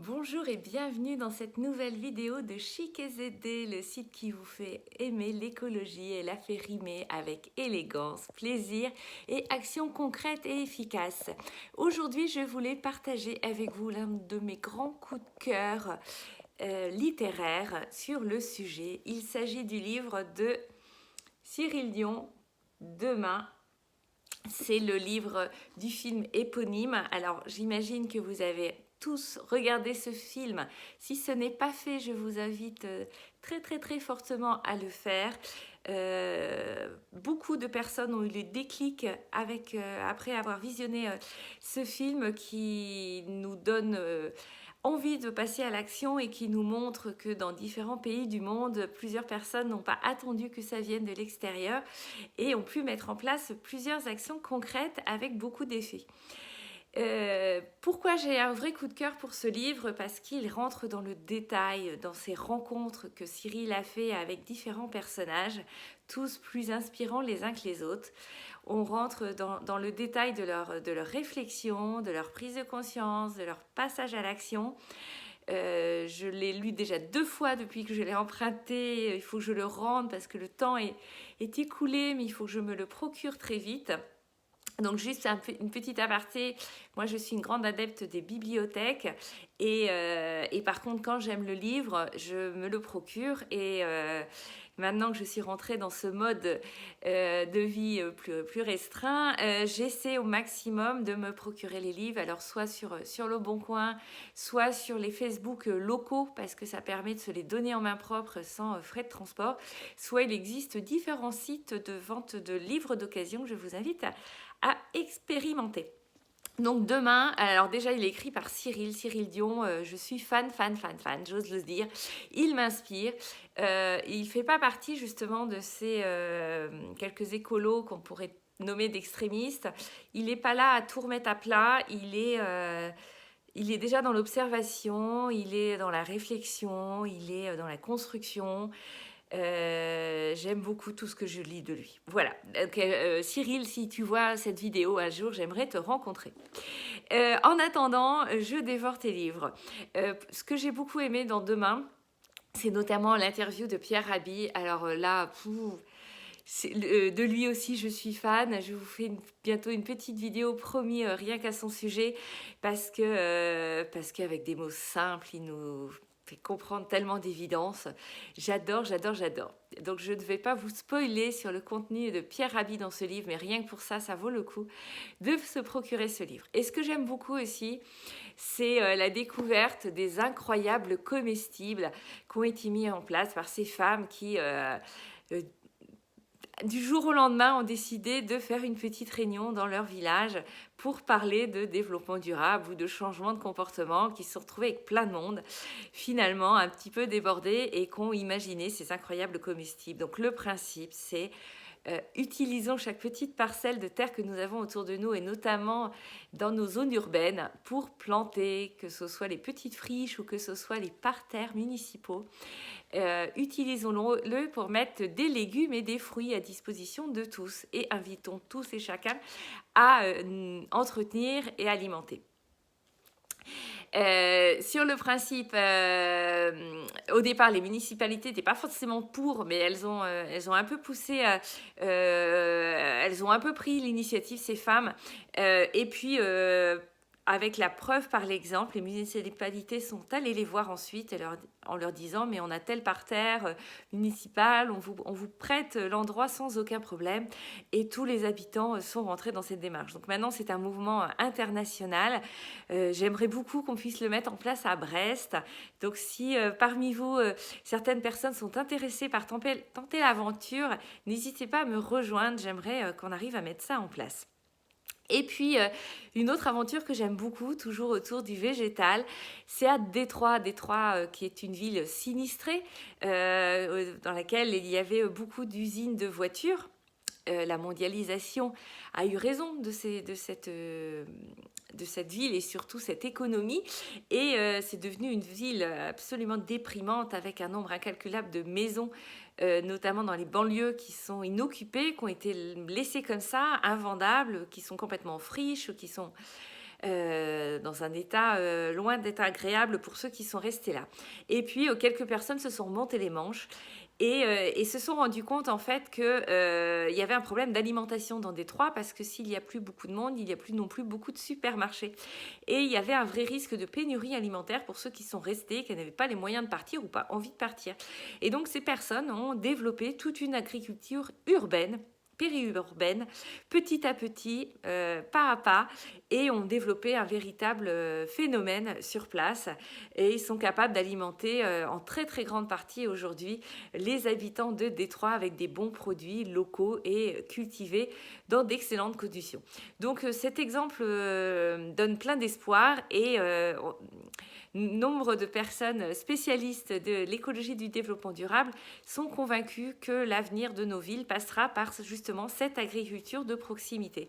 Bonjour et bienvenue dans cette nouvelle vidéo de Chic et ZD, le site qui vous fait aimer l'écologie et la fait rimer avec élégance, plaisir et action concrète et efficace. Aujourd'hui, je voulais partager avec vous l'un de mes grands coups de cœur littéraires sur le sujet. Il s'agit du livre de Cyril Dion, Demain. C'est le livre du film éponyme. Alors, j'imagine que vous avez tous regardé ce film. Si ce n'est pas fait, je vous invite très fortement à le faire. Beaucoup de personnes ont eu le déclic après avoir visionné ce film qui nous donne envie de passer à l'action et qui nous montre que dans différents pays du monde, plusieurs personnes n'ont pas attendu que ça vienne de l'extérieur et ont pu mettre en place plusieurs actions concrètes avec beaucoup d'effets. Pourquoi j'ai un vrai coup de cœur pour ce livre? Parce qu'il rentre dans le détail, dans ces rencontres que Cyril a fait avec différents personnages, tous plus inspirants les uns que les autres. On rentre dans le détail de leur réflexion, de leur prise de conscience, de leur passage à l'action. Je l'ai lu déjà 2 fois depuis que je l'ai emprunté. Il faut que je le rende parce que le temps est écoulé, mais il faut que je me le procure très vite. Donc juste une petite aparté, moi je suis une grande adepte des bibliothèques et par contre quand j'aime le livre, je me le procure et maintenant que je suis rentrée dans ce mode de vie plus restreint, j'essaie au maximum de me procurer les livres, alors soit sur Le Bon Coin, soit sur les Facebook locaux parce que ça permet de se les donner en main propre sans frais de transport, soit il existe différents sites de vente de livres d'occasion que je vous invite à expérimenter. Donc Demain, alors déjà il est écrit par Cyril Dion, je suis fan, j'ose le dire, il m'inspire, il fait pas partie justement de ces quelques écolos qu'on pourrait nommer d'extrémistes, il n'est pas là à tout remettre à plat, il est déjà dans l'observation, il est dans la réflexion, il est dans la construction. J'aime beaucoup tout ce que je lis de lui. Voilà. Donc, Cyril, si tu vois cette vidéo un jour, j'aimerais te rencontrer. En attendant, je dévore tes livres. Ce que j'ai beaucoup aimé dans Demain, c'est notamment l'interview de Pierre Rabhi. Alors là, de lui aussi, je suis fan. Je vous fais bientôt une petite vidéo, promis, rien qu'à son sujet, parce qu'avec des mots simples, il nous fait comprendre tellement d'évidence. J'adore. Donc je ne vais pas vous spoiler sur le contenu de Pierre Rabhi dans ce livre, mais rien que pour ça, ça vaut le coup de se procurer ce livre. Et ce que j'aime beaucoup aussi, c'est la découverte des incroyables comestibles qui ont été mis en place par ces femmes qui du jour au lendemain, ont décidé de faire une petite réunion dans leur village pour parler de développement durable ou de changement de comportement, qui se sont retrouvés avec plein de monde, finalement un petit peu débordés et qui ont imaginé ces incroyables comestibles. Donc le principe, c'est utilisons chaque petite parcelle de terre que nous avons autour de nous et notamment dans nos zones urbaines pour planter, que ce soit les petites friches ou que ce soit les parterres municipaux. Utilisons-le pour mettre des légumes et des fruits à disposition de tous et invitons tous et chacun à entretenir et alimenter. Sur le principe, au départ, les municipalités n'étaient pas forcément pour, mais elles ont un peu poussé, elles ont un peu pris l'initiative, ces femmes. Et puis, avec la preuve par l'exemple, les municipalités sont allées les voir ensuite en leur disant « mais on a tel parterre municipal, on vous prête l'endroit sans aucun problème » et tous les habitants sont rentrés dans cette démarche. Donc maintenant, c'est un mouvement international. J'aimerais beaucoup qu'on puisse le mettre en place à Brest. Donc si parmi vous, certaines personnes sont intéressées par tenter l'aventure, n'hésitez pas à me rejoindre. J'aimerais qu'on arrive à mettre ça en place. Et puis, une autre aventure que j'aime beaucoup, toujours autour du végétal, c'est à Détroit. Détroit, qui est une ville sinistrée, dans laquelle il y avait beaucoup d'usines de voitures. La mondialisation a eu raison de cette ville et surtout cette économie. Et c'est devenu une ville absolument déprimante avec un nombre incalculable de maisons, notamment dans les banlieues qui sont inoccupées, qui ont été laissées comme ça, invendables, qui sont complètement friches, qui sont dans un état loin d'être agréable pour ceux qui sont restés là. Et puis, quelques personnes se sont remontées les manches et se sont rendus compte en fait qu'il y avait un problème d'alimentation dans Détroit parce que s'il n'y a plus beaucoup de monde, il n'y a plus non plus beaucoup de supermarchés. Et il y avait un vrai risque de pénurie alimentaire pour ceux qui sont restés, qui n'avaient pas les moyens de partir ou pas envie de partir. Et donc ces personnes ont développé toute une agriculture urbaine, périurbaine, petit à petit, pas à pas, et ont développé un véritable phénomène sur place. Et ils sont capables d'alimenter en très très grande partie aujourd'hui les habitants de Détroit avec des bons produits locaux et cultivés dans d'excellentes conditions. Donc cet exemple donne plein d'espoir et nombre de personnes spécialistes de l'écologie et du développement durable sont convaincus que l'avenir de nos villes passera par justement cette agriculture de proximité.